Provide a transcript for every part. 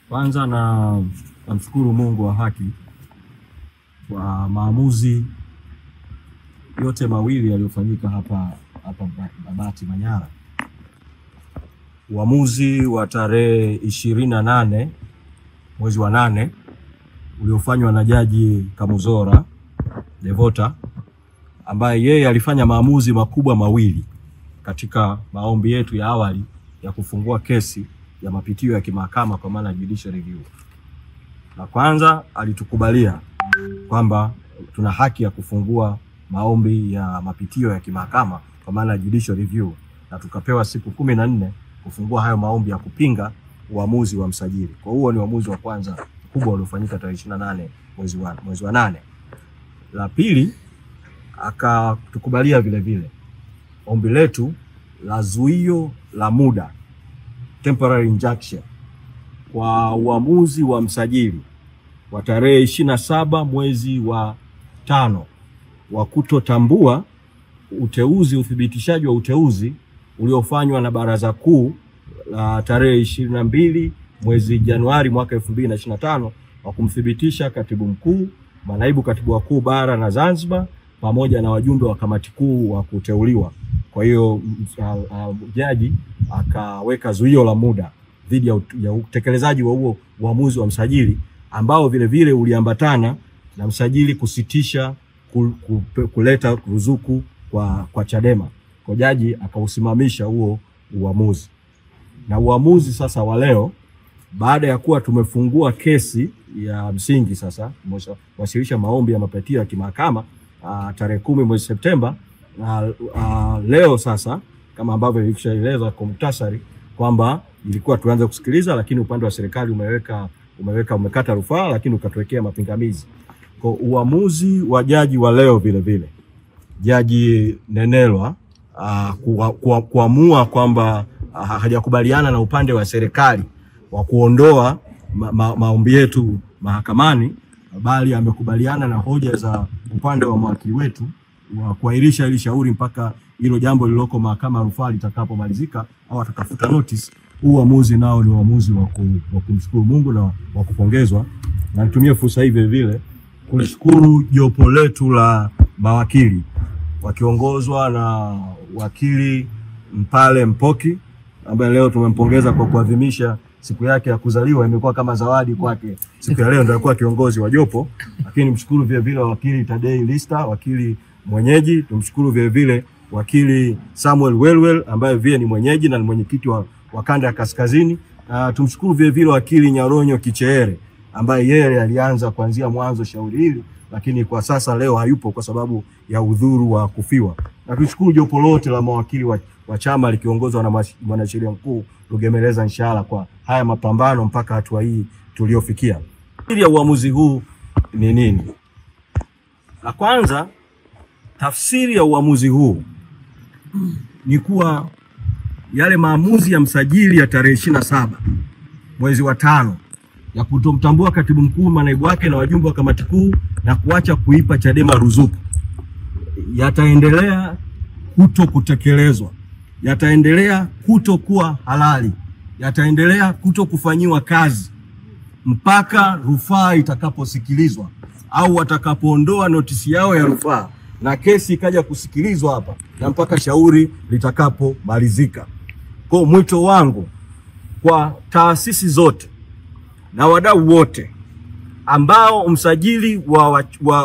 Kwanza namshukuru Mungu wa haki kwa maamuzi yote mawili yaliyofanyika hapa Babati Manyara. Uamuzi wa tarehe 28 mwezi wa 8 uliofanywa na Jaji Kamuzora Devota, ambaye yeye alifanya maamuzi makubwa mawili katika maombi yetu ya awali ya kufungua kesi ya mapitio ya kimahakama kwa maana judicial review. Na kwanza alitukubalia kwamba tuna haki ya kufungua maombi ya mapitio ya kimahakama kwa maana judicial review, na tukapewa siku 14 kufungua hayo maombi ya kupinga uamuzi wa msajili. Kwa huo ni uamuzi wa kwanza kubwa uliofanyika tarehe 28 mwezi wa 8. La pili, akatukubalia vile vile ombi letu la zuio la muda, temporary injunction, kwa uamuzi wa msajili wa tarehe 27 mwezi wa 5 wa kutotambua uthibitishaji wa uteuzi uliofanywa na Baraza Kuu la tarehe 22 mwezi Januari mwaka 2025 wa kumthibitisha katibu mkuu, manaibu katibu wakuu bara na Zanzibar pamoja na wajumbe wa kamati kuu wa kuteuliwa. Kwa hiyo jaji akaweka zuio la muda dhidi ya utekelezaji wa huo uamuzi wa msajili, ambao vile vile uliambatana na msajili kusitisha kuleta ruzuku kwa Chadema. Kwa jaji akausimamisha huo uamuzi. Na uamuzi sasa wa leo, baada ya kuwa tumefungua kesi ya msingi, sasa tumewasilisha maombi ya mapitio ya kimahakama tarehe 10 mwezi Septemba. Leo sasa, kama ambavyo nilishaeleza kwa muhtasari kwamba ilikuwa tuanze kusikiliza, lakini upande wa serikali umekata rufaa, lakini ukatuwekea mapingamizi. Kwa uamuzi wa jaji wa leo vile vile, Jaji Nenelwa kuamua kwamba hajakubaliana na upande wa serikali wa kuondoa maombi yetu mahakamani, bali amekubaliana na hoja za upande wa mawakili wetu wa kuahirisha ile shauri mpaka hilo jambo lililoko mahakama rufaa litakapomalizika au atakafuta notice. Uamuzi nao ni uamuzi wa kumshukuru Mungu na wa kupongezwa. Na nitumie fursa hii vile vile kushukuru jopo letu la mawakili wakiongozwa na wakili Mpale Mpoki, ambaye leo tumempongeza kwa kuadhimisha siku yake ya kuzaliwa. Imekuwa kama zawadi kwake siku ya leo, ndio alikuwa kiongozi wa jopo. Lakini mshukuru vile vile wakili Tadei Lista, wakili mwenyeji. Tumshukuru vile vile wakili Samuel Welwel, ambaye vile ni mwenyeji na ni mwenyekiti wa kanda ya kaskazini. Tumshukuru vile vile wakili Nyaronyo Kicheere, ambaye yeye alianza kuanzia mwanzo shauri hili, lakini kwa sasa leo hayupo kwa sababu ya udhuru wa kufiwa. Na tushukuru jopo lote la mawakili wa chama likiongozwa na mwanasheria mkuu Rugemeleza Nshala kwa haya mapambano mpaka hatua hii tuliofikia. Ili ya uamuzi huu ni nini? La kwanza, tafsiri ya uamuzi huu ni kuwa yale maamuzi ya msajili ya tarehe 27 mwezi wa 5 ya kutomtambua katibu mkuu, manaibu wake na wajumbe wa kamati kuu na kuacha kuipa Chadema ruzuku yataendelea kutekelezwa, yataendelea kutokuwa halali, yataendelea kufanyiwa kazi mpaka rufaa itakaposikilizwa au watakapoondoa notisi yao ya rufaa na kesi ikaja kusikilizwa hapa na mpaka shauri litakapomalizika. Kwa mwito wangu kwa taasisi zote na wadau wote ambao msajili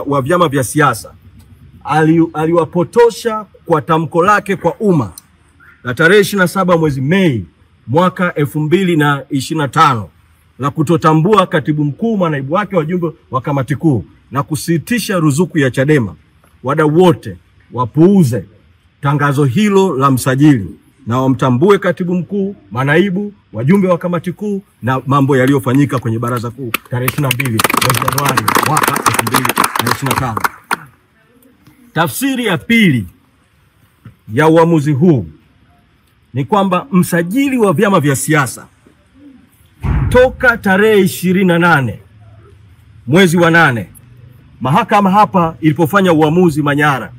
wa vyama vya siasa aliwapotosha kwa tamko lake kwa umma la tarehe 27 mwezi Mei mwaka 2025 la kutotambua katibu mkuu, manaibu wake, wajumbe wa kamati kuu na kusitisha ruzuku ya Chadema, wadau wote wapuuze tangazo hilo la msajili na wamtambue katibu mkuu, manaibu, wajumbe wa kamati kuu na mambo yaliyofanyika kwenye Baraza Kuu tarehe 22 mwezi Januari mwaka 2025. Tafsiri ya pili ya uamuzi huu ni kwamba msajili wa vyama vya siasa toka tarehe 28 mwezi wa 8 mahakama hapa ilipofanya uamuzi Manyara,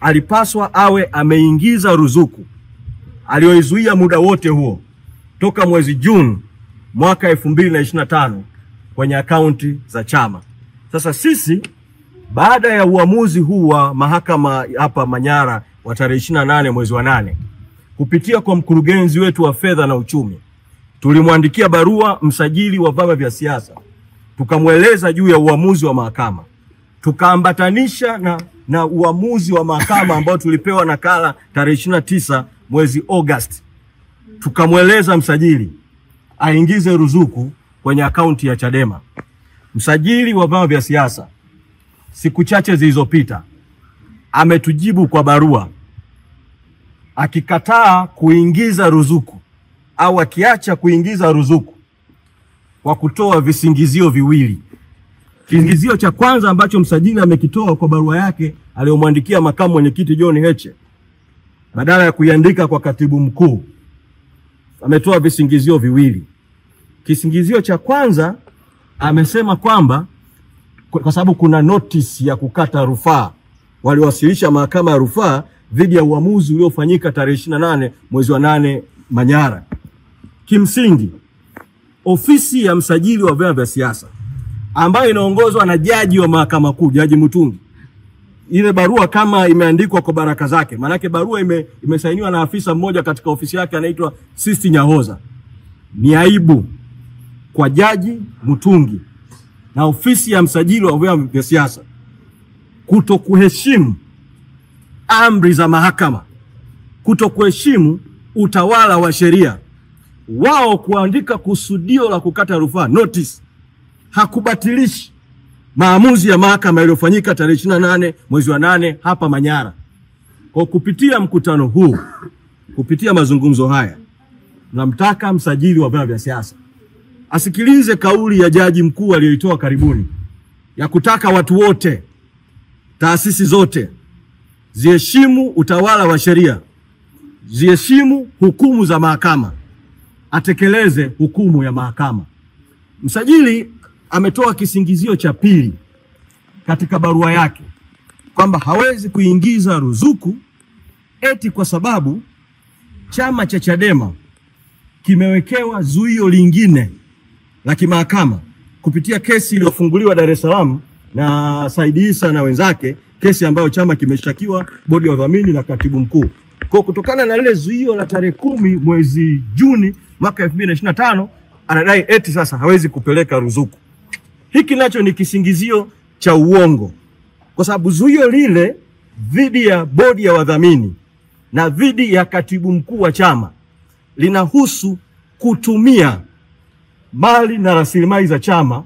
alipaswa awe ameingiza ruzuku aliyoizuia muda wote huo toka mwezi Juni mwaka 2025 kwenye akaunti za chama. Sasa sisi baada ya uamuzi huu wa mahakama hapa Manyara wa tarehe 28 mwezi wa 8, kupitia kwa mkurugenzi wetu wa fedha na uchumi, tulimwandikia barua msajili wa vyama vya siasa, tukamweleza juu ya uamuzi wa mahakama, tukaambatanisha na uamuzi wa mahakama ambao tulipewa nakala tarehe 29 mwezi Agosti. Tukamweleza msajili aingize ruzuku kwenye akaunti ya Chadema. Msajili wa vyama vya siasa siku chache zilizopita ametujibu kwa barua akikataa kuingiza ruzuku au akiacha kuingiza ruzuku kwa kutoa visingizio viwili. Kisingizio cha kwanza ambacho msajili amekitoa kwa barua yake aliyomwandikia makamu mwenyekiti John Heche, badala ya kuiandika kwa katibu mkuu, ametoa visingizio viwili. Kisingizio cha kwanza amesema kwamba kwa sababu kuna notice ya kukata rufaa waliowasilisha mahakama ya rufaa dhidi ya uamuzi uliofanyika tarehe 28 mwezi wa 8 Manyara. Kimsingi ofisi ya msajili wa vyama vya siasa ambayo inaongozwa na jaji wa mahakama kuu, Jaji Mutungi, ile barua kama imeandikwa kwa baraka zake, manake barua imesainiwa na afisa mmoja katika ofisi yake anaitwa Sisti Nyahoza. Ni aibu kwa Jaji Mutungi na ofisi ya msajili wa vyama vya siasa kutokuheshimu amri za mahakama, kutokuheshimu utawala wa sheria. Wao kuandika kusudio la kukata rufaa, notice, hakubatilishi maamuzi ya mahakama yaliyofanyika tarehe 28 mwezi wa 8 hapa Manyara. Kwa kupitia mkutano huu, kupitia mazungumzo haya, namtaka msajili wa vyama vya siasa asikilize kauli ya jaji mkuu aliyoitoa karibuni ya kutaka watu wote, taasisi zote ziheshimu utawala wa sheria, ziheshimu hukumu za mahakama, atekeleze hukumu ya mahakama. Msajili ametoa kisingizio cha pili katika barua yake kwamba hawezi kuingiza ruzuku eti kwa sababu chama cha Chadema kimewekewa zuio lingine la kimahakama kupitia kesi iliyofunguliwa Dar es Salaam na Said Issa na wenzake, kesi ambayo chama kimeshtakiwa bodi ya wadhamini na katibu mkuu. Kwa kutokana na lile zuio la tarehe 10 mwezi Juni mwaka 2025, anadai eti sasa hawezi kupeleka ruzuku. Hiki nacho ni kisingizio cha uongo, kwa sababu zuio lile dhidi ya bodi ya wadhamini na dhidi ya katibu mkuu wa chama linahusu kutumia mali na rasilimali za chama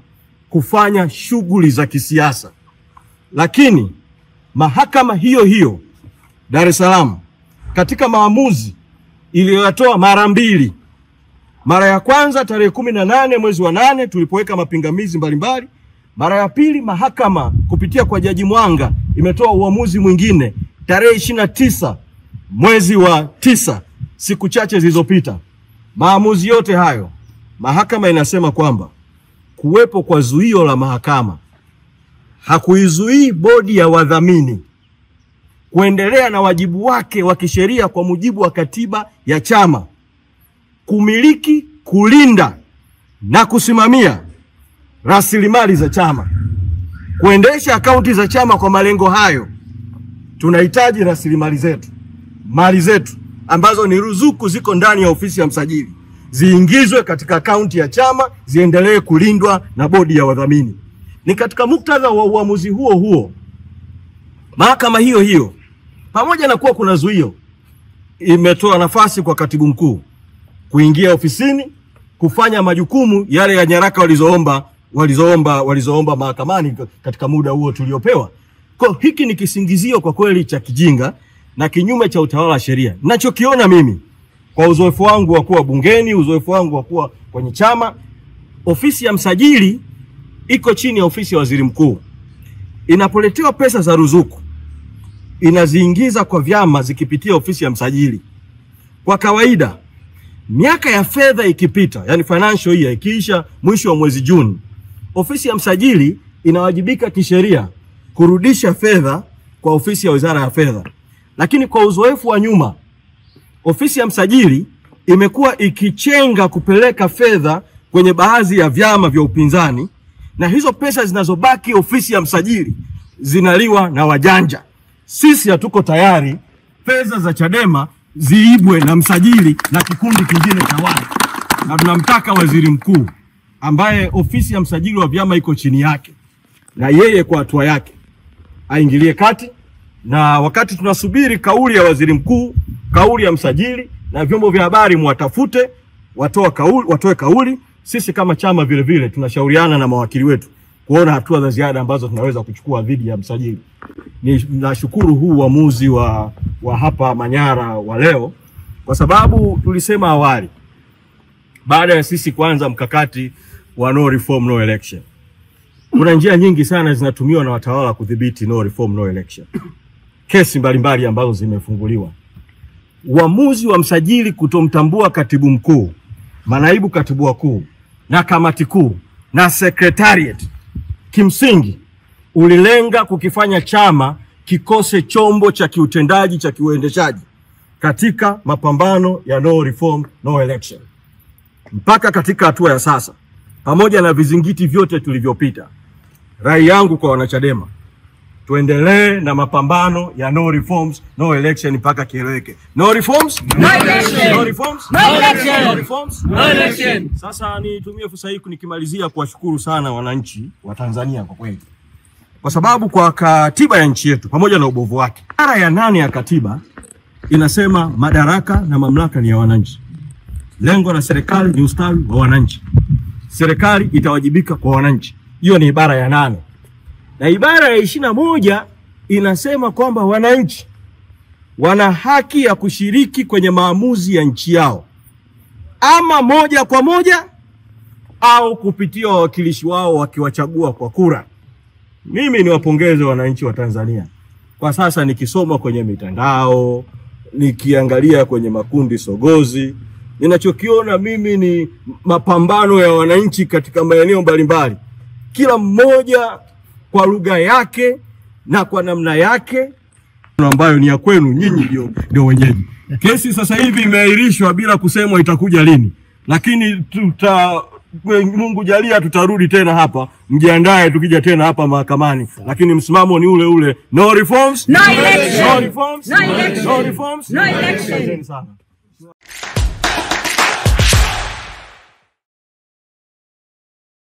kufanya shughuli za kisiasa. Lakini mahakama hiyo hiyo Dar es Salaam katika maamuzi iliyotoa mara mbili, mara ya kwanza tarehe 18 mwezi wa 8 tulipoweka mapingamizi mbalimbali, mara ya pili mahakama kupitia kwa Jaji Mwanga imetoa uamuzi mwingine tarehe 29 mwezi wa 9, siku chache zilizopita. Maamuzi yote hayo mahakama inasema kwamba kuwepo kwa zuio la mahakama hakuizuii bodi ya wadhamini kuendelea na wajibu wake wa kisheria kwa mujibu wa katiba ya chama, kumiliki, kulinda na kusimamia rasilimali za chama, kuendesha akaunti za chama. Kwa malengo hayo tunahitaji rasilimali zetu, mali zetu ambazo ni ruzuku ziko ndani ya ofisi ya msajili, ziingizwe katika akaunti ya chama, ziendelee kulindwa na bodi ya wadhamini. Ni katika muktadha wa uamuzi huo huo mahakama hiyo hiyo, pamoja na kuwa kuna zuio, imetoa nafasi kwa katibu mkuu kuingia ofisini kufanya majukumu yale ya nyaraka walizoomba mahakamani katika muda huo tuliopewa. Kwa hiki ni kisingizio kwa kweli cha kijinga na kinyume cha utawala wa sheria. Ninachokiona mimi kwa uzoefu wangu wa kuwa bungeni, uzoefu wangu wa kuwa kwenye chama, ofisi ya msajili iko chini ya ofisi ya waziri mkuu. Inapoletewa pesa za ruzuku, inaziingiza kwa vyama zikipitia ofisi ya msajili. Kwa kawaida miaka ya fedha ikipita, yani financial year ikiisha mwisho wa mwezi Juni, ofisi ya msajili inawajibika kisheria kurudisha fedha kwa ofisi ya wizara ya fedha. Lakini kwa uzoefu wa nyuma, ofisi ya msajili imekuwa ikichenga kupeleka fedha kwenye baadhi ya vyama vya upinzani, na hizo pesa zinazobaki ofisi ya msajili zinaliwa na wajanja. Sisi hatuko tayari pesa za Chadema ziibwe na msajili na kikundi kingine cha watu, na tunamtaka waziri mkuu ambaye ofisi ya msajili wa vyama iko chini yake, na yeye kwa hatua yake aingilie kati. Na wakati tunasubiri kauli ya waziri mkuu, kauli ya msajili, na vyombo vya habari mwatafute watoe kauli, sisi kama chama vile vile tunashauriana na mawakili wetu kuona hatua za ziada ambazo tunaweza kuchukua dhidi ya msajili. Nashukuru huu uamuzi wa hapa Manyara wa leo, kwa sababu tulisema awali, baada ya sisi kuanza mkakati wa no reform no election, kuna njia nyingi sana zinatumiwa na watawala kudhibiti no reform no election. Kesi mbalimbali ambazo zimefunguliwa. Uamuzi wa msajili kutomtambua katibu mkuu, manaibu katibu wakuu na kamati kuu na secretariat, kimsingi ulilenga kukifanya chama kikose chombo cha kiutendaji cha kiuendeshaji katika mapambano ya no reform no election. Mpaka katika hatua ya sasa, pamoja na vizingiti vyote tulivyopita, rai yangu kwa wanachadema, tuendelee na mapambano ya no reforms no election mpaka kieleweke. No reforms no election. No reforms no election. No reforms no election. Sasa nitumie fursa hii nikimalizia kuwashukuru sana wananchi wa Tanzania kwa kweli, kwa sababu kwa katiba ya nchi yetu pamoja na ubovu wake, ibara ya 8 ya katiba inasema madaraka na mamlaka ni ya wananchi. Lengo la serikali ni ustawi wa wananchi. Serikali itawajibika kwa wananchi. Hiyo ni ibara ya 8. Na ibara ya 21 inasema kwamba wananchi wana haki ya kushiriki kwenye maamuzi ya nchi yao, ama moja kwa moja au kupitia wawakilishi wao wakiwachagua kwa kura. Mimi niwapongeze wananchi wa Tanzania. Kwa sasa nikisoma kwenye mitandao, nikiangalia kwenye makundi sogozi, ninachokiona mimi ni mapambano ya wananchi katika maeneo mbalimbali, kila mmoja kwa lugha yake na kwa namna yake ambayo ni ya kwenu nyinyi ndio wenyeji. Kesi sasa hivi imeahirishwa bila kusemwa itakuja lini, lakini Mungu jalia tutarudi tena hapa. Mjiandae tukija tena hapa mahakamani, lakini msimamo ni ule ule: no reforms no election. No reforms no election. No reforms no election.